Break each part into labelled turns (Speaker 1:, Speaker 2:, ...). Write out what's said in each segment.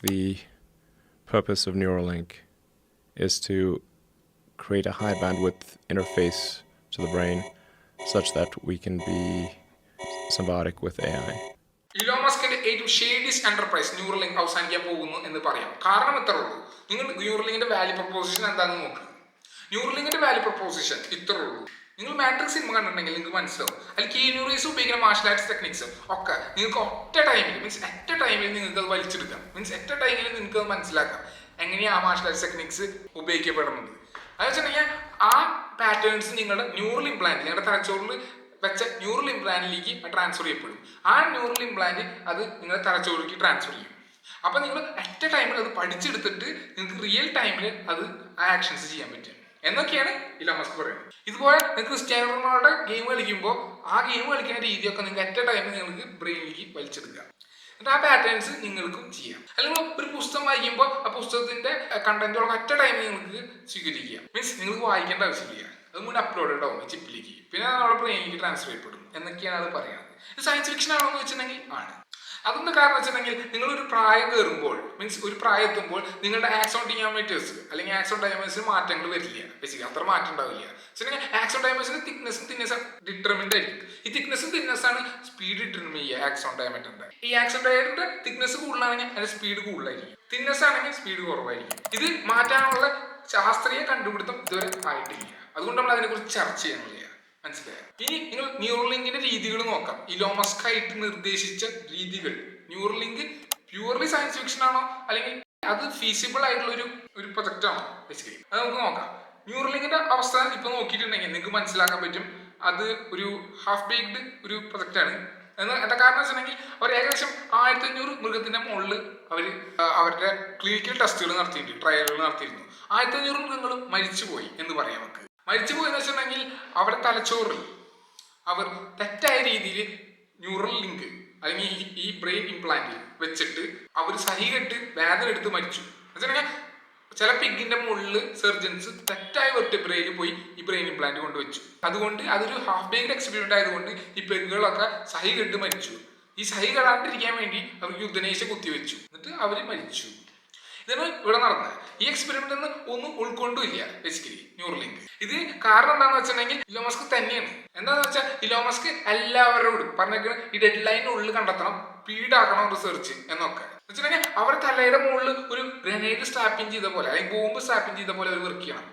Speaker 1: The purpose of Neuralink is to create a high bandwidth interface to the brain such that we can be symbiotic with AI.
Speaker 2: Elon മസ്കിന്റെ ഏറ്റവും ഷേഡിയസ്റ്റ് enterprise Neuralink അവസാനിക്കാൻ പോകുന്നു എന്ന് പറയാം. കാരണം ഇത്രേ ഉള്ളൂ. നിങ്ങൾ ന്യൂറലിങ്കിന്റെ വാല്യൂ പ്രൊപ്പോസിഷൻ എന്താണെന്ന് നോക്കുക. ന്യൂറലിങ്കിന്റെ വാല്യൂ പ്രൊപ്പോസിഷൻ ഇത്രേ ഉള്ളൂ. നിങ്ങൾ മാട്രിക്സ് സിനിമ കണ്ടിട്ടുണ്ടെങ്കിൽ നിങ്ങൾക്ക് മനസ്സിലാവും. അതിൽ കീനൂറീസ് ഉപയോഗിക്കുന്ന മാർഷൽ ആർട്സ് ടെക്നിക്സും ഒക്കെ നിങ്ങൾക്ക് ഒറ്റ ടൈമിൽ നിങ്ങൾക്ക് അത് വലിച്ചെടുക്കാം. ഒറ്റ ടൈമിൽ നിങ്ങൾക്ക് അത് മനസ്സിലാക്കാം എങ്ങനെയാണ് ആ മാർഷൽ ആർട്സ് ടെക്നിക്സ് ഉപയോഗിക്കപ്പെടുന്നത്. അത് വെച്ചിട്ടുണ്ടെങ്കിൽ ആ പാറ്റേൺസ് നിങ്ങളുടെ ന്യൂറൽ ഇംപ്ലാന്റ്, നിങ്ങളുടെ തലച്ചോറിൽ വെച്ച ന്യൂറൽ ഇംപ്ലാന്റിലേക്ക് ട്രാൻസ്ഫർ ചെയ്യപ്പെടും. ആ ന്യൂറൽ ഇംപ്ലാന്റ് അത് നിങ്ങളുടെ തലച്ചോറിലേക്ക് ട്രാൻസ്ഫർ ചെയ്യും. അപ്പം നിങ്ങൾ അറ്റ് എ ടൈമിൽ അത് പഠിച്ചെടുത്തിട്ട് നിങ്ങൾക്ക് റിയൽ ടൈമിൽ അത് ആ ആക്ഷൻസ് ചെയ്യാൻ പറ്റും എന്നൊക്കെയാണ് ഇലോൺ മസ്ക് പറയുന്നത്. ഇതുപോലെ നിങ്ങൾക്ക് ക്രിസ്ത്യാനോ റൊണാൾഡോ ഗെയിം കളിക്കുമ്പോൾ ആ ഗെയിം കളിക്കുന്ന രീതിയൊക്കെ നിങ്ങൾക്ക് അറ്റ് എ ടൈമിൽ നിങ്ങൾക്ക് ബ്രെയിനിലേക്ക് വലിച്ചെടുക്കുക. എന്നിട്ട് ആ പാറ്റേൺസ് നിങ്ങൾക്കും ചെയ്യാം. അല്ലെങ്കിൽ ഒരു പുസ്തകം വായിക്കുമ്പോൾ ആ പുസ്തകത്തിന്റെ കണ്ടന്റുകളൊക്കെ അറ്റ് എ ടൈമിൽ നിങ്ങൾക്ക് സ്വീകരിക്കുക. മീൻസ് നിങ്ങൾക്ക് വായിക്കേണ്ട ആവശ്യമില്ല, അത് മുന്നേ അപ്ലോഡഡ് ആവും ചിപ്പിലേക്ക്, പിന്നെ നമ്മുടെ ബ്രെയിനിലേക്ക് ട്രാൻസ്ഫർ ചെയ്യപ്പെടും എന്നൊക്കെയാണ് അത് പറയുന്നത്. ഇത് സയൻസ് ഫിക്ഷൻ ആണോ എന്ന് വെച്ചിട്ടുണ്ടെങ്കിൽ ആണ്. അതൊന്നും കാരണം വെച്ചിട്ടുണ്ടെങ്കിൽ നിങ്ങളൊരു പ്രായം കയറുമ്പോൾ മീൻസ് ഒരു പ്രായം എത്തുമ്പോൾ നിങ്ങളുടെ ആക്സോൺ ഡിയാമീറ്റേഴ്സ് അല്ലെങ്കിൽ ആക്സോൺ ഡയമേഴ്സിന് മാറ്റങ്ങൾ വരില്ല. ബേസിക്കലി അത്ര മാറ്റം ഉണ്ടാവില്ല. ആക്സോൺ ഡയമേഴ്സിന്റെ തിക്നെസ്സും തിന്നസും ഡിറ്റർമിൻഡ് ആയിരിക്കും. ഈ തിക്നെസ്സും തിന്നസാണ് സ്പീഡ് ഡിറ്റർമിൻ ചെയ്യുക ആക്സോൺ ഡയമീറ്ററിന്റെ. ഈ ആക്സോൺ ഡയമീറ്ററിന്റെ തിക്നെസ് കൂടുതലാണെങ്കിൽ അതിന്റെ സ്പീഡ് കൂടുതലായിരിക്കും, തിന്നസ് ആണെങ്കിൽ സ്പീഡ് കുറവായിരിക്കും. ഇത് മാറ്റാനുള്ള ശാസ്ത്രീയ കണ്ടുപിടുത്തം ഇതുവരെ ആയിട്ടില്ല. അതുകൊണ്ട് നമ്മൾ അതിനെക്കുറിച്ച് ചർച്ച ചെയ്യുന്നില്ല. മനസ്സിലായോ? ഇനി നിങ്ങൾ ന്യൂറലിങ്കിന്റെ രീതികൾ നോക്കാം. ഇലോൺ മസ്ക് ആയിട്ട് നിർദ്ദേശിച്ച രീതികൾ. ന്യൂറലിങ്ക് പ്യൂർലി സയൻസ് ഫിക്ഷൻ ആണോ അല്ലെങ്കിൽ അത് ഫീസിബിൾ ആയിട്ടുള്ള ഒരു പ്രൊജക്റ്റ് ആണോ? ബേസിക്കലി അത് നമുക്ക് നോക്കാം. ന്യൂറലിങ്കിന്റെ അവസ്ഥ ഇപ്പൊ നോക്കിയിട്ടുണ്ടെങ്കിൽ നിങ്ങൾക്ക് മനസ്സിലാക്കാൻ പറ്റും അത് ഒരു ഹാഫ് ബേക്ഡ് ഒരു പ്രൊജക്റ്റ് ആണ്. എന്താ കാരണം വെച്ചിട്ടുണ്ടെങ്കിൽ അവർ ഏകദേശം 1500 മൃഗത്തിന്റെ മുകളിൽ അവരുടെ ക്ലിനിക്കൽ ടെസ്റ്റുകൾ നടത്തിയിട്ടുണ്ട്, ട്രയലുകൾ നടത്തിയിരുന്നു. 1500 മൃഗങ്ങളും മരിച്ചുപോയി എന്ന് പറയാം. നമുക്ക് മരിച്ചുപോയി എന്ന് വെച്ചിട്ടുണ്ടെങ്കിൽ അവരുടെ തലച്ചോറിൽ അവർ തെറ്റായ രീതിയിൽ ന്യൂറൽ ലിങ്ക് അല്ലെങ്കിൽ ഈ ബ്രെയിൻ ഇംപ്ലാന്റ് വെച്ചിട്ട് അവർ സഹികെട്ട് വേദന എടുത്ത് മരിച്ചു. വെച്ചിട്ടുണ്ടെങ്കിൽ ചില പിഗിന്റെ മുകളിൽ സർജൻസ് തെറ്റായ വെർട്ടിബ്രയിൽ പോയി ഈ ബ്രെയിൻ ഇംപ്ലാന്റ് കൊണ്ടുവച്ചു. അതുകൊണ്ട് അതൊരു ഹാഫ് ബേക്ഡ് എക്സ്പെരിമെന്റ് ആയതുകൊണ്ട് ഈ പെഗുകളൊക്കെ സഹി കെട്ട് മരിച്ചു. ഈ സഹി കെടാണ്ടിരിക്കാൻ വേണ്ടി അവർക്ക് യുദ്ധനേശ കുത്തിവെച്ചു, എന്നിട്ട് അവർ മരിച്ചു. ഇതാണ് ഇവിടെ നടന്നത്. ഈ എക്സ്പെരിമെന്റ് ഒന്നും ഉൾക്കൊണ്ടില്ല ബേസിക്കലി ന്യൂറലിങ്ക്. ഇത് കാരണം എന്താണെന്ന് വെച്ചിട്ടുണ്ടെങ്കിൽ ഇലോൺ മസ്ക് തന്നെയാണ്. എന്താണെന്ന് വെച്ചാൽ ഇലോൺ മസ്ക് എല്ലാവരോടും പറഞ്ഞേക്കണം ഈ ഡെഡ് ലൈനുള്ളിൽ കണ്ടെത്തണം, സ്പീഡാക്കണം റിസർച്ച് എന്നൊക്കെ വെച്ചിട്ടുണ്ടെങ്കിൽ അവർ തലയുടെ മുകളിൽ ഒരു ഗ്രനേഡ് സ്ട്രാപ്പിംഗ് ചെയ്ത പോലെ അല്ലെങ്കിൽ ബോംബ് സ്ട്രാപ്പിംഗ് ചെയ്ത പോലെ അവർ വർക്ക് ചെയ്യണം.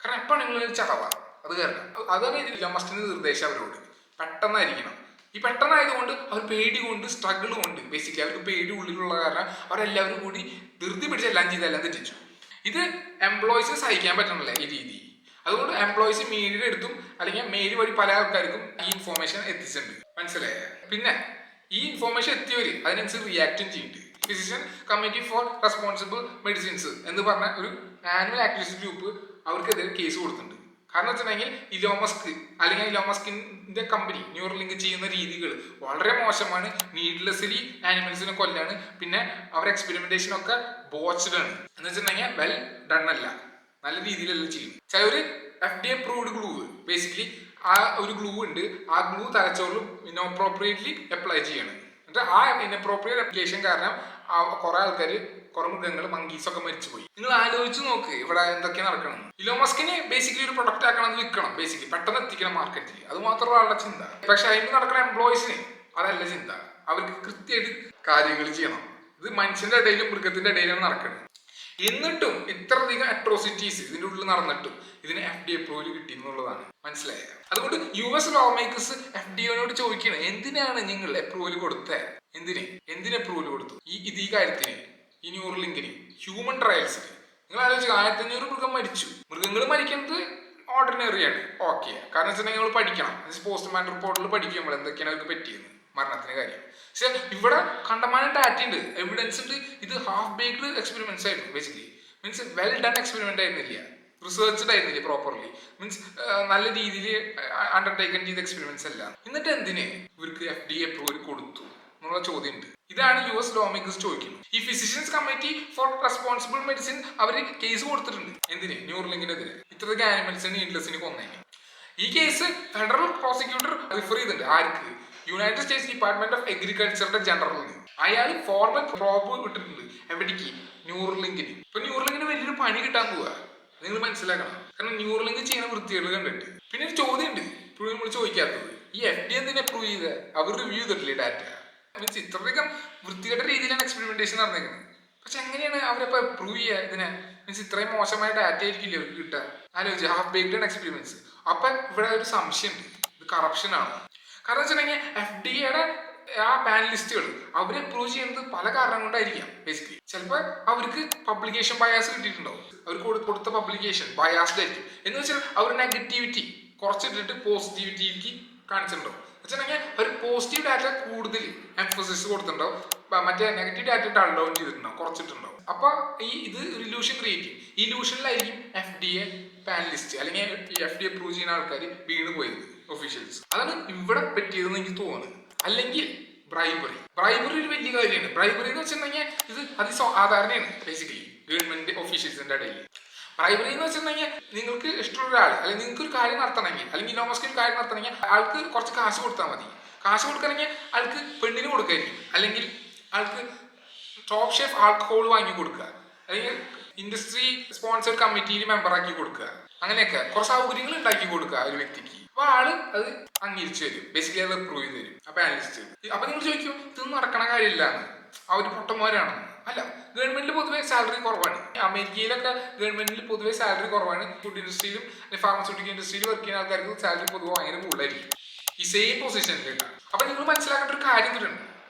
Speaker 2: കാരണം എപ്പോഴാണ് നിങ്ങൾ ചടവാ അത് കാരണം. അതാണ് ഇലോൺ മസ്കിന്റെ നിർദ്ദേശം അവരോട്. പെട്ടെന്നായിരിക്കണം. ഈ പെട്ടെന്നായതുകൊണ്ട് അവർ പേടി കൊണ്ട് സ്ട്രഗിൾ കൊണ്ട് ബേസിക്കലി അവർക്ക് പേടി ഉള്ളിലുള്ള കാരണം അവരെല്ലാവരും കൂടി ധൃതി പിടിച്ച് എല്ലാം ചെയ്തെല്ലാം തെറ്റിച്ചു. ഇത് എംപ്ലോയീസിന് സഹിക്കാൻ പറ്റണല്ലേ ഈ രീതി. അതുകൊണ്ട് എംപ്ലോയീസ് മെയിലിൽ എടുത്തും അല്ലെങ്കിൽ മെയിൽ വഴി പല ആൾക്കാർക്കും ഈ ഇൻഫോർമേഷൻ എത്തിച്ചിട്ടുണ്ട്. മനസ്സിലായേ? പിന്നെ ഈ ഇൻഫോർമേഷൻ എത്തിയവർ അതിനനുസരിച്ച് റിയാക്റ്റും ചെയ്യുന്നുണ്ട്. Physician committee for responsible medicines എന്ന് പറഞ്ഞ ഒരു ആനിമൽ ആക്ടിവിസ്റ്റ് ഗ്രൂപ്പ് അവർക്കെതിരെ കേസ് കൊടുത്തിട്ടുണ്ട്. കാരണം വെച്ചിട്ടുണ്ടെങ്കിൽ ഇലോൺ മസ്ക് അല്ലെങ്കിൽ ഇലോൺ മസ്കിന്റെ കമ്പനി ന്യൂറലിങ്ക് ചെയ്യുന്ന രീതികൾ വളരെ മോശമാണ്. നീഡ്ലെസ്ലി ആനിമൽസിനെ കൊല്ലാണ്. പിന്നെ അവർ എക്സ്പെരിമെന്റേഷൻ ഒക്കെ ബോച്ച്ഡ് ആണ് എന്ന് വെച്ചിട്ടുണ്ടെങ്കിൽ വെൽ ഡൺ അല്ല, നല്ല രീതിയിലല്ല ചെയ്യും. ചിലവര് FDA അപ്രൂവ്ഡ് ഗ്ലൂ ബേസിക്കലി ആ ഒരു ഗ്ലൂ ഉണ്ട്, ആ ഗ്ലൂ തലച്ചോറിൽ ഇൻഅപ്രോപ്രിയേറ്റ്ലി അപ്ലൈ ചെയ്യണം. എന്നിട്ട് ആ ഇൻഅപ്രോപ്രിയേറ്റ് അപ്ലിക്കേഷൻ കാരണം കുറെ ആൾക്കാർ കുറെ മൃഗങ്ങൾ മങ്കീസൊക്കെ മരിച്ചുപോയി. നിങ്ങൾ ആലോചിച്ച് നോക്ക് ഇവിടെ എന്തൊക്കെ നടക്കണം. ഇലോൺ മസ്കിന് ബേസിക്കലി ഒരു പ്രൊഡക്റ്റ് ആക്കണം, അത് വിൽക്കണം, ബേസിക്കലി പെട്ടെന്ന് എത്തിക്കണം മാർക്കറ്റിൽ. അത് മാത്രമല്ല ആളുടെ ചിന്ത. പക്ഷെ അതിന് നടക്കുന്ന എംപ്ലോയീസിന് അതല്ല ചിന്ത. അവർക്ക് കൃത്യമായിട്ട് കാര്യങ്ങൾ ചെയ്യണം. ഇത് മനുഷ്യന്റെ ഇടയിലും മൃഗത്തിന്റെ ഇടയിലാണ് നടക്കുന്നത്. എന്നിട്ടും ഇത്രയധികം അട്രോസിറ്റീസ് ഇതിന്റെ ഉള്ളിൽ നടന്നിട്ടും ഇതിന് FDA അപ്രൂവൽ കിട്ടി എന്നുള്ളതാണ്. മനസ്സിലായത്? അതുകൊണ്ട് US ലോ മേക്കേഴ്സ് FDAയോട് ചോദിക്കണം, എന്തിനാണ് നിങ്ങൾ അപ്രൂവൽ കൊടുത്തത്? എന്തിന് അപ്രൂവൽ കൊടുത്തു ഈ കാര്യത്തിന്, ഈ ന്യൂറലിങ്കിന്, ഹ്യൂമൻ ട്രയൽസിന്? നിങ്ങൾ ആലോചിച്ച് 1500 മൃഗം മരിച്ചു. മൃഗങ്ങൾ മരിക്കുന്നത് ഓർഡിനറിയാണ്, ഓക്കെ. കാരണം വെച്ചിട്ടുണ്ടെങ്കിൽ നിങ്ങൾ പഠിക്കണം. പോസ്റ്റ്മോർട്ടം റിപ്പോർട്ടിൽ പഠിക്കുമ്പോൾ എന്തൊക്കെയാണ് അവർക്ക് പറ്റിയെന്ന്, മരണത്തിന് കാര്യം. പക്ഷെ ഇവിടെ കണ്ടമാനം ഡാറ്റ ഉണ്ട്, എവിഡൻസ് ഉണ്ട്. ഇത് ഹാഫ് ബേക്ഡ് എക്സ്പെരിമെന്റ്സ് ആയിരുന്നു basically. Means well done experiment ആയിരുന്നില്ല, റിസർച്ച്ഡ് ആയിരുന്നില്ല പ്രോപ്പർലി. മീൻസ് നല്ല രീതിയിൽ അണ്ടർടേക്കൺ ചെയ്ത എക്സ്പെരിമെന്റ്സ് അല്ല. എന്നിട്ട് എന്തിന് ഇവർക്ക് FDA അപ്രൂവൽ കൊടുത്തു എന്നുള്ള ചോദ്യം ഉണ്ട്. ഇതാണ് US ലോ മേക്കേഴ്സ് ചോദിക്കുന്നത്. ഈ physicians committee for responsible medicine അവര് കേസ് കൊടുത്തിട്ടുണ്ട്. എന്തിന്? ന്യൂറലിങ്കിനെതിരെ. ഇത്രയൊക്കെ ആനിമൽസിന് നീഡ്ലെസ്സിന് കൊന്നേനെ. ഈ കേസ് ഫെഡറൽ പ്രോസിക്യൂട്ടർ റിഫർ ചെയ്തിട്ടുണ്ട്. ആർക്ക്? യുണൈറ്റഡ് സ്റ്റേറ്റ്സ് ഡിപ്പാർട്ട്മെന്റ് ഓഫ് അഗ്രികൾച്ചറുടെ ജനറലിന്. അയാൾ ഫോർമൽ പ്രോബ് വിട്ടിട്ടുണ്ട് എവിടേക്ക്, ന്യൂറലിങ്കിന്. ഇപ്പൊ ന്യൂറലിങ്കിന് വലിയൊരു പണി കിട്ടാൻ പോവാ, നിങ്ങൾ മനസ്സിലാക്കണം. കാരണം ന്യൂറലിങ്ക് ചെയ്യുന്ന വൃത്തികൾ കണ്ടിട്ട്. പിന്നെ ഒരു ചോദ്യം ഉണ്ട് ഇപ്പോഴും നമ്മൾ ചോദിക്കാത്തത്, ഈ FDA എന്തിനാ അപ്രൂവ് ചെയ്ത്? അവർ റിവ്യൂ ചെയ്തിട്ടില്ലേ ഡാറ്റ? മീൻസ് ഇത്രയധികം വൃത്തികെട്ട രീതിയിലാണ് എക്സ്പെരിമെന്റേഷൻ നടന്നേക്കുന്നത്. പക്ഷെ എങ്ങനെയാണ് അവരപ്പോ അപ്രൂവ് ചെയ്യുക ഇതിനെ? മീൻസ് ഇത്രയും മോശമായ ഡാറ്റ ആയിരിക്കില്ലേ അവർക്ക് കിട്ടുക? ആലോചിച്ച് ഹാഫ് ബേക്ക്ഡ് എക്സ്പെരിമെന്റ്സ്. അപ്പൊ ഇവിടെ ഒരു സംശയം ഉണ്ട്, ഇത് കറപ്ഷൻ ആണ്. കാരണം വെച്ചിട്ടുണ്ടെങ്കിൽ FDA ആ പാനലിസ്റ്റുകൾ അവരെ അപ്രൂവ് ചെയ്യുന്നത് പല കാരണം കൊണ്ടായിരിക്കാം. ബേസിക്കലി ചിലപ്പോൾ അവർക്ക് പബ്ലിക്കേഷൻ ബയാസ് കിട്ടിയിട്ടുണ്ടാവും, അവർക്ക് കൊടുത്ത പബ്ലിക്കേഷൻ ബയാസ്ഡ് ആയിരിക്കും. എന്ന് വെച്ചാൽ അവർ നെഗറ്റിവിറ്റി കുറച്ചിട്ടിട്ട് പോസിറ്റിവിറ്റിക്ക് കാണിച്ചിട്ടുണ്ടാവും. വെച്ചിട്ടുണ്ടെങ്കിൽ ഒരു പോസിറ്റീവ് ഡാറ്റ കൂടുതൽ എംഫസിസ് കൊടുത്തിട്ടുണ്ടാവും, മറ്റേ നെഗറ്റീവ് ഡാറ്റ ഡൾ ഡൗൺ ചെയ്തിട്ടുണ്ടാവും, കുറച്ചിട്ടുണ്ടാവും. അപ്പൊ ഇത് ഒരു ഇലൂഷൻ ക്രിയേറ്റ് ചെയ്യും. ഈ ഇലൂഷനിലായിരിക്കും FDA പാനലിസ്റ്റ് അല്ലെങ്കിൽ FDA അപ്രൂവ് ചെയ്യുന്ന ആൾക്കാർ വീണ് പോയത്, ഒഫീഷ്യൽസ്. അതാണ് ഇവിടെ പറ്റിയതെന്ന് എനിക്ക് തോന്നുന്നത്. അല്ലെങ്കിൽ ബ്രൈബറി ഒരു വലിയ കാര്യമാണ്. ബ്രൈബറി എന്ന് വെച്ചിട്ടുണ്ടെങ്കിൽ ഇത് അതിസാധാരണയാണ് ബേസിക്കലി ഗവൺമെന്റ് ഒഫീഷ്യൽസിന്റെ ഇടയിൽ. ബ്രൈബറി എന്ന് വെച്ചിട്ടുണ്ടെങ്കിൽ നിങ്ങൾക്ക് ഇഷ്ടമുള്ള ഒരാൾ അല്ലെങ്കിൽ നിങ്ങൾക്ക് ഒരു കാര്യം നടത്തണമെങ്കിൽ, അല്ലെങ്കിൽ ഇലോൺ മസ്ക് ഒരു കാര്യം നടത്തണമെങ്കിൽ ആൾക്ക് കുറച്ച് കാശ് കൊടുത്താൽ മതി. കാശ് കൊടുക്കണമെങ്കിൽ ആൾക്ക് പെണ്ണിന് കൊടുക്കായിരിക്കും, അല്ലെങ്കിൽ ആൾക്ക് ടോപ്പ് ഷെഫ് ആൽക്കഹോൾ വാങ്ങി കൊടുക്കുക, അല്ലെങ്കിൽ ഇൻഡസ്ട്രി സ്പോൺസർഡ് കമ്മിറ്റിയിൽ മെമ്പറാക്കി കൊടുക്കുക, അങ്ങനെയൊക്കെ കുറച്ച് സൗകര്യങ്ങൾ ഉണ്ടാക്കി കൊടുക്കുക ഒരു വ്യക്തിക്ക്. അപ്പൊ ആള് അത് അംഗീകരിച്ചു തരും, ബേസിക്കലി അത് അപ്രൂവ് ചെയ്ത് തരും ആ പാനലിസ്റ്റ്. അപ്പൊ നിങ്ങൾ ചോദിക്കും ഇതൊന്നും നടക്കണ കാര്യമില്ലാന്ന്, അവര് പൊട്ടന്മാരാണെന്ന്. അല്ല, ഗവൺമെന്റിൽ പൊതുവെ സാലറി കുറവാണ്. അമേരിക്കയിലൊക്കെ ഗവൺമെന്റിൽ പൊതുവെ സാലറി കുറവാണ്. ഫുഡ് ഇൻഡസ്ട്രിയിലും ഫാർമസ്യൂട്ടിക്കൽ ഇൻഡസ്ട്രിയിലും വർക്ക് ചെയ്യുന്ന ആൾക്കാർക്ക് സാലറി പൊതുവെ ഭയങ്കര കൂടുതലായിരിക്കും ഈ സെയിം പൊസിഷനിൽ. അപ്പൊ നിങ്ങൾ മനസ്സിലാക്കേണ്ട ഒരു കാര്യം കൂടിയുണ്ട്.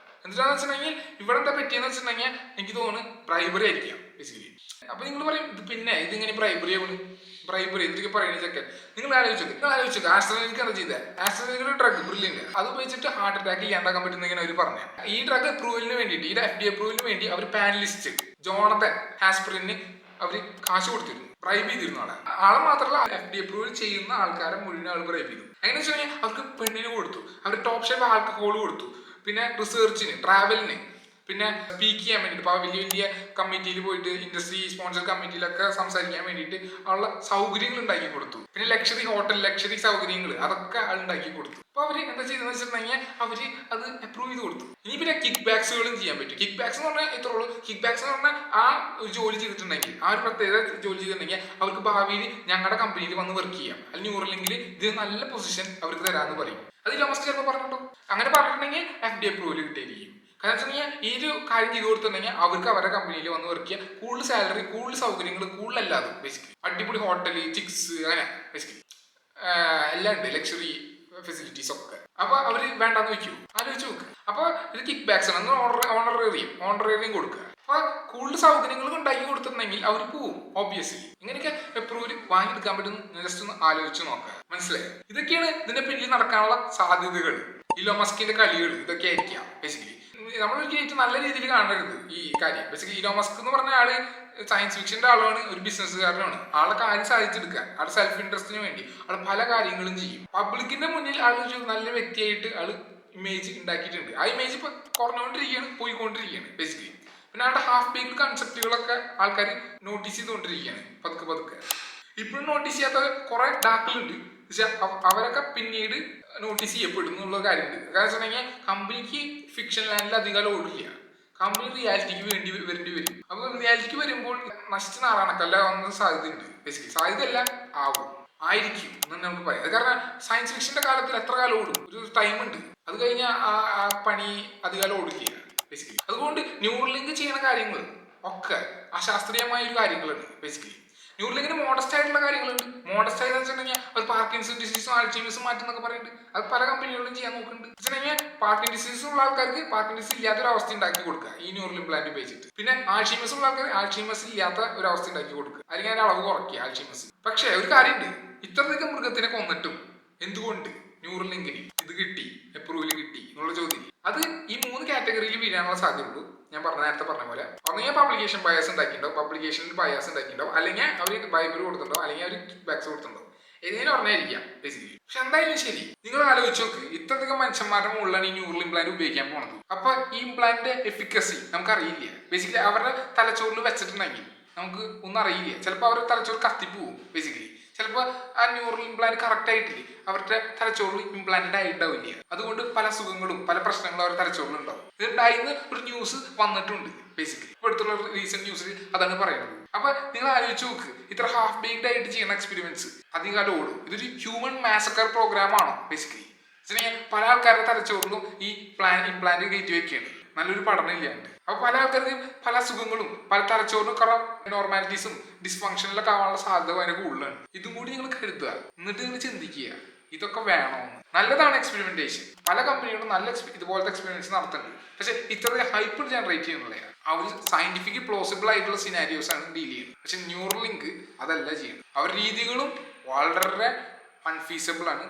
Speaker 2: എന്താണെന്ന് വെച്ചിട്ടുണ്ടെങ്കിൽ ഇവിടെ എന്താ പറ്റിയെന്ന് വെച്ചിട്ടുണ്ടെങ്കിൽ എനിക്ക് തോന്നുന്നു ബ്രൈബറി ആയിരിക്കാം ബേസിക്കലി. അപ്പൊ നിങ്ങൾ പറയും ഇത് പിന്നെ ഇതിങ്ങനെ ബ്രൈബറി എന്തൊക്കെ പറയുന്നത് ചെക്കൻ. നിങ്ങൾ ആലോചിച്ചു ആസ്ട്രനേലിക്ക് എന്താ ചെയ്തത്? ആസ്ട്രനേലിക്ക് ഡ്രഗ് ബ്രില്യന്റ്, അത് ഉപയോഗിച്ചിട്ട് ഹാർട്ട് അറ്റാക്ക് ഇല്ലാണ്ടാക്കാൻ പറ്റുന്ന അവർ പറഞ്ഞു. ഈ ഡ്രഗ് അപ്രൂവലിന് വേണ്ടിയിട്ട്, ഈ FDA അപ്രൂവലിന് വേണ്ടി അവർ പാനലിസ്റ്റ് ജോണതൻ ഹാസ്പറിന് അവര് കാശ് കൊടുത്തിരുന്നു, ബ്രൈബ് ചെയ്തിരുന്നു ആളെ മാത്രമല്ല FDA അപ്രൂവൽ ചെയ്യുന്ന ആൾക്കാരെ മുഴുവൻ ആൾ ബ്രൈബ് ചെയ്തു. എങ്ങനെ വെച്ചിട്ടുണ്ടെങ്കിൽ അവർക്ക് പെണ്ണിന് കൊടുത്തു, അവർ ടോപ്പ് ഷെഫ് ആൽക്കഹോൾ കൊടുത്തു, പിന്നെ റിസർച്ചിന്, ട്രാവലിന്, പിന്നെ സ്പീക്ക് ചെയ്യാൻ വേണ്ടിയിട്ട് ഇപ്പോൾ വലിയ വലിയ കമ്മിറ്റിയിൽ പോയിട്ട് ഇൻഡസ്ട്രി സ്പോൺസർ കമ്മിറ്റിയിലൊക്കെ സംസാരിക്കാൻ വേണ്ടിയിട്ട് ഉള്ള സൗകര്യങ്ങൾ ഉണ്ടാക്കി കൊടുത്തു. പിന്നെ ലക്ഷറി ഹോട്ടൽ, ലക്ഷറി സൗകര്യങ്ങൾ അതൊക്കെ ആൾ ഉണ്ടാക്കി കൊടുത്തു. അപ്പോൾ അവർ എന്താ ചെയ്തെന്ന് വെച്ചിട്ടുണ്ടെങ്കിൽ അവർ അത് അപ്രൂവ് ചെയ്ത് കൊടുത്തു. ഇനി പിന്നെ കിക്ക് ബാക്സുകളും ചെയ്യാൻ പറ്റും. കിക്ക് ബാക്സ് എന്ന് പറഞ്ഞാൽ ഇത്രേ ഉള്ളൂ. കിക്ക് ബാക്സ് എന്ന് പറഞ്ഞാൽ ആ ഒരു ജോലി ചെയ്തിട്ടുണ്ടെങ്കിൽ, ആ ഒരു പ്രത്യേക ജോലി ചെയ്തിട്ടുണ്ടെങ്കിൽ അവർക്ക് ഭാവിയിൽ ഞങ്ങളുടെ കമ്പനിയിൽ വന്ന് വർക്ക് ചെയ്യാം, അല്ലെങ്കിൽ ന്യൂറലിങ്കിൽ ഇത് നല്ല പൊസിഷൻ അവർക്ക് തരാമെന്ന് പറയും. അത് ഇലോൺ മസ്ക് ചിലപ്പോൾ പറഞ്ഞിട്ടുണ്ടോ? അങ്ങനെ പറഞ്ഞിട്ടുണ്ടെങ്കിൽ FDA അപ്രൂവൽ കിട്ടിയിരിക്കും. കാരണം വെച്ചിട്ടുണ്ടെങ്കിൽ ഈ ഒരു കാര്യം ചെയ്ത് കൊടുത്തിട്ടുണ്ടെങ്കിൽ അവർക്ക് അവരുടെ കമ്പനിയിൽ വന്ന് വർക്ക് ചെയ്യാം, കൂടുതൽ സാലറി, കൂടുതൽ സൗകര്യങ്ങൾ, കൂടുതലല്ലാതെ ബേസിക്കലി അടിപൊളി ഹോട്ടൽ, ചിക്സ്, അങ്ങനെ ബേസിക്കലി എല്ലാം ഉണ്ട്, ലക്ഷറി ഫെസിലിറ്റീസ് ഒക്കെ. അപ്പൊ അവര് വേണ്ടാന്ന് വെക്കൂ, ആലോചിച്ച് നോക്ക്. അപ്പൊ ഇത് കിക്ക് ബാക്സ് ആണ്, ഓണറേറിയം കൊടുക്കുക. അപ്പൊ കൂടുതൽ സൗകര്യങ്ങൾ ഉണ്ടാക്കി കൊടുത്തിട്ടുണ്ടെങ്കിൽ അവർ പോവും ഓബിയസ്ലി. ഇങ്ങനെയൊക്കെ അപ്രൂവൽ വാങ്ങിയെടുക്കാൻ പറ്റുന്ന ജസ്റ്റ് ഒന്ന് ആലോചിച്ച് നോക്കുക. മനസ്സിലായി? ഇതൊക്കെയാണ് ഇതിന്റെ പിന്നിൽ നടക്കാനുള്ള സാധ്യതകൾ, ഇലോൺ മസ്കിന്റെ കളികൾ ഇതൊക്കെ ആയിരിക്കാം ബേസിക്കലി. നമ്മളൊരിക്കലും ഏറ്റവും നല്ല രീതിയിൽ കാണരുത് ഈ കാര്യം. ബേസിക്കലി ഇലോൺ മസ്ക് എന്ന് പറഞ്ഞ ആള് സയൻസ് ഫിക്ഷന്റെ ആളാണ്, ഒരു ബിസിനസ്സുകാരനാണ്. ആളെ കാര്യം സാധിച്ചെടുക്കാൻ, ആളെ സെൽഫ് ഇൻട്രസ്റ്റിന് വേണ്ടി ആൾ പല കാര്യങ്ങളും ചെയ്യും. പബ്ലിക്കിന്റെ മുന്നിൽ ആൾ ഒരു നല്ല വ്യക്തിയായിട്ട് ആള് ഇമേജ് ഉണ്ടാക്കിയിട്ടുണ്ട്. ആ ഇമേജ് ഇപ്പൊ കുറഞ്ഞുകൊണ്ടിരിക്കുകയാണ്, പോയിക്കൊണ്ടിരിക്കുകയാണ് ബേസിക്കലി. പിന്നെ ആളുടെ ഹാഫ് ബേക്ക് കൺസെപ്റ്റുകളൊക്കെ ആൾക്കാർ നോട്ടീസ് ചെയ്തുകൊണ്ടിരിക്കുകയാണ് പതുക്കെ. ഇപ്പോഴും നോട്ടീസ് ചെയ്യാത്ത കുറെ ഡാക്കളുണ്ട്, പക്ഷെ അവരൊക്കെ പിന്നീട് നോട്ടീസ് ചെയ്യപ്പെടും എന്നുള്ള കാര്യമുണ്ട്. കാരണം വെച്ചിട്ടുണ്ടെങ്കിൽ കമ്പനിക്ക് ഫിക്ഷൻ ലാൻഡിൽ അധികം ഓടില്ല, കമ്പനി റിയാലിറ്റിക്ക് വരേണ്ടി വരും. അപ്പൊ റിയാലിറ്റിക്ക് വരുമ്പോൾ നശിച്ച് നാറാണക്കല്ല വന്ന സാധ്യതയുണ്ട്. ബേസിക്കലി സാധ്യതയല്ല, ആയിരിക്കും എന്ന് നമുക്ക് പറയാം. അത് കാരണം സയൻസ് ഫിക്ഷന്റെ കാലത്തിൽ എത്ര കാലം ഓടും? ഒരു ടൈമുണ്ട്, അത് കഴിഞ്ഞാൽ ആ പണി അധികം ഓടില്ല ബേസിക്കലി. അതുകൊണ്ട് ന്യൂറലിങ്ക് ചെയ്യുന്ന കാര്യങ്ങൾ ഒക്കെ അശാസ്ത്രീയമായ ഒരു കാര്യങ്ങളാണ് ബേസിക്കലി. ന്യൂറലിങ്കിന് മോഡസ്റ്റ് ആയിട്ടുള്ള കാര്യങ്ങളുണ്ട്. മോഡസ്റ്റ് ആയെന്ന് വെച്ചിട്ടുണ്ടെങ്കിൽ ഒരു പാർക്കിൻസൺ ഡിസീസും ആൽഷൈമേഴ്സും മാറ്റുന്നൊക്കെ പറയുന്നുണ്ട്. അത് പല കമ്പനികളിലും ചെയ്യാൻ നോക്കുന്നുണ്ട്. വെച്ചിട്ടുണ്ടെങ്കിൽ പാർക്കിൻ ഡിസീസ് ഉള്ള ആൾക്കാർക്ക് പാർക്കിൻ ഡിസീസ് ഇല്ലാത്തൊരു അവസ്ഥ ഉണ്ടാക്കി കൊടുക്കുക ഈ ന്യൂറൽ ഇംപ്ലാന്റ് ഉപയോഗിച്ചിട്ട്. പിന്നെ ആൽഷൈമേഴ്സ് ഉള്ള ആൾക്കാർ ആൽഷൈമേഴ്സ് ഇല്ലാത്ത ഒരു അവസ്ഥ ഉണ്ടാക്കി കൊടുക്കുക, അല്ലെങ്കിൽ അതിന്റെ അളവ് കുറയ്ക്കുക ആൽഷൈമേഴ്സ്. പക്ഷേ ഒരു കാര്യമുണ്ട്, ഇത്രയധികം മൃഗത്തിനെ കൊന്നിട്ടും എന്തുകൊണ്ട് ന്യൂറലിങ്കിന് ഇത് കിട്ടി, അപ്രൂവൽ കിട്ടി എന്നുള്ള ചോദ്യം, അത് ഈ 3 കാറ്റഗറിയിൽ വീഴാനുള്ള സാധ്യതയുള്ളൂ. ഞാൻ നേരത്തെ പറഞ്ഞ പോലെ ഒന്നെങ്കിൽ പബ്ലിക്കേഷൻ ബയാസ് ഉണ്ടാക്കിയിട്ടുണ്ടോ, പബ്ലിക്കേഷനിൽ ബയാസ് ഉണ്ടാക്കിയിട്ടുണ്ടോ, അല്ലെങ്കിൽ അവർ ബൈബിൾ കൊടുത്തിട്ടുണ്ടോ, അല്ലെങ്കിൽ അവർ ബാക്സ് കൊടുത്തിട്ടുണ്ടോ, ഏതെങ്കിലും പറഞ്ഞായിരിക്കാം ബേസിക്കലി. പക്ഷെ എന്തായാലും ശരി, നിങ്ങൾ ആലോചിച്ച് നോക്ക്, ഇത്രയധികം മനുഷ്യന്മാരുടെ മുകളിലാണ് ഈ ന്യൂറൽ ഇംപ്ലാന്റ് ഉപയോഗിക്കാൻ പോകുന്നത്. അപ്പൊ ഈ ഇംപ്ലാന്റിന്റെ എഫിക്കസി നമുക്ക് അറിയില്ല. ബേസിക്കലി അവരുടെ തലച്ചോറിൽ വെച്ചിട്ടുണ്ടെങ്കിൽ നമുക്ക് ഒന്നും അറിയില്ല. ചിലപ്പോൾ അവരുടെ തലച്ചോറ് കത്തിപ്പോവും ബേസിക്കലി. ചിലപ്പോൾ ആ ന്യൂറൽ ഇംപ്ലാന്റ് കറക്റ്റ് ആയിട്ടില്ല, അവരുടെ തലച്ചോറിൽ ഇംപ്ലാന്റഡ് ആയിട്ടുണ്ടാവില്ല. അതുകൊണ്ട് പല അസുഖങ്ങളും പല പ്രശ്നങ്ങളും അവരുടെ തലച്ചോറിൽ ഉണ്ടാവും. ഇതുണ്ടായിന്ന് ഒരു ന്യൂസ് വന്നിട്ടുണ്ട് ബേസിക്കലി. ഇപ്പൊ അടുത്തുള്ള റീസെന്റ് ന്യൂസിൽ അതാണ് പറയുന്നത്. അപ്പൊ നിങ്ങൾ ആലോചിച്ച് നോക്ക്, ഇത്ര ഹാഫ് ബേക്ഡ് ആയിട്ട് ചെയ്യുന്ന എക്സ്പെരിമെന്റ്സ് അധികകാലം ഓടും. ഇതൊരു ഹ്യൂമൻ മാസക്കർ പ്രോഗ്രാം ആണ് ബേസിക്കലി. പല ആൾക്കാരുടെ തലച്ചോറിലും ഈ ഇംപ്ലാന്റ് കയറ്റി വെക്കുകയാണ്, നല്ലൊരു പഠനം ഇല്ലാണ്ട്. അപ്പൊ പല ആൾക്കാർക്കും പല അസുഖങ്ങളും പല തലച്ചോറിനും കുറെ നോർമാലിറ്റീസും ഡിസ്ഫങ്ഷനിലൊക്കെ ആവാനുള്ള സാധ്യത ഭയങ്കര കൂടുതലാണ്. ഇതും കൂടി നിങ്ങൾ കരുതുക, എന്നിട്ട് നിങ്ങൾ ചിന്തിക്കുക ഇതൊക്കെ വേണമെന്ന്. നല്ലതാണ് എക്സ്പെരിമെന്റേഷൻ, പല കമ്പനികളും നല്ല ഇതുപോലത്തെ എക്സ്പെരിമെന്റ്സ് നടത്തുന്നുണ്ട്. പക്ഷെ ഇത്ര ഹൈപ്പ് ജനറേറ്റ് ചെയ്യുന്നില്ല. അവർ സയന്റിഫിക് പ്ലോസിബിൾ ആയിട്ടുള്ള സിനാരിയോസ് ആണ് ഡീൽ ചെയ്യുന്നത്. പക്ഷെ ന്യൂറൽ ലിങ്ക് അതല്ല ചെയ്യുന്നത്. അവർ രീതികളും വളരെ അൺഫീസിബിൾ ആണ്,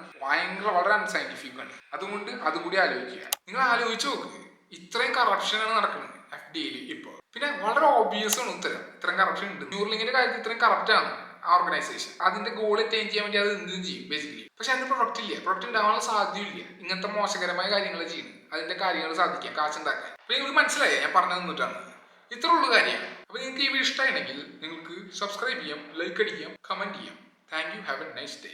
Speaker 2: വളരെ അൺസയന്റിഫിക് ആണ്. അതുകൊണ്ട് അതും കൂടി ആലോചിക്കുക. നിങ്ങൾ ആലോചിച്ച് നോക്ക്, ഇത്രയും കറപ്ഷൻ ആണ് നടക്കുന്നത് FDA ഇപ്പോൾ. പിന്നെ വളരെ ഓബിയസ് ആണ് ഇത്രയും കറപ്ഷൻ ഉണ്ട്. ന്യൂറലിങ്ങിന്റെ കാര്യത്തിൽ ഇത്രയും കറപ്റ്റ് ആണ് ആ ഓർഗനൈസേഷൻ. അതിന്റെ ഗോൾ അറ്റൈൻ ചെയ്യാൻ വേണ്ടി അത് എന്തും ചെയ്യും ബേസിക്കലി. പക്ഷെ അതിന് പ്രൊഡക്റ്റ് ഇല്ല, പ്രൊഡക്റ്റ് ഉണ്ടാവാനുള്ള സാധ്യതയില്ല. ഇങ്ങനത്തെ മോശകരമായ കാര്യങ്ങൾ ചെയ്യുന്നത്, അതിന്റെ കാര്യങ്ങൾ സാധിക്കാം, കാശുണ്ടാക്കാൻ. അപ്പൊ നിങ്ങൾക്ക് മനസ്സിലായി ഞാൻ പറഞ്ഞു തന്നിട്ടാണ്. ഇത്ര ഉള്ളു കാര്യം. അപ്പൊ നിങ്ങൾക്ക് ഈ വീഡിയോ ഇഷ്ടമാണെങ്കിൽ നിങ്ങൾക്ക് സബ്സ്ക്രൈബ് ചെയ്യാം, ലൈക്ക് അടിക്കാം, കമന്റ് ചെയ്യാം. Thank you. Have A nice day.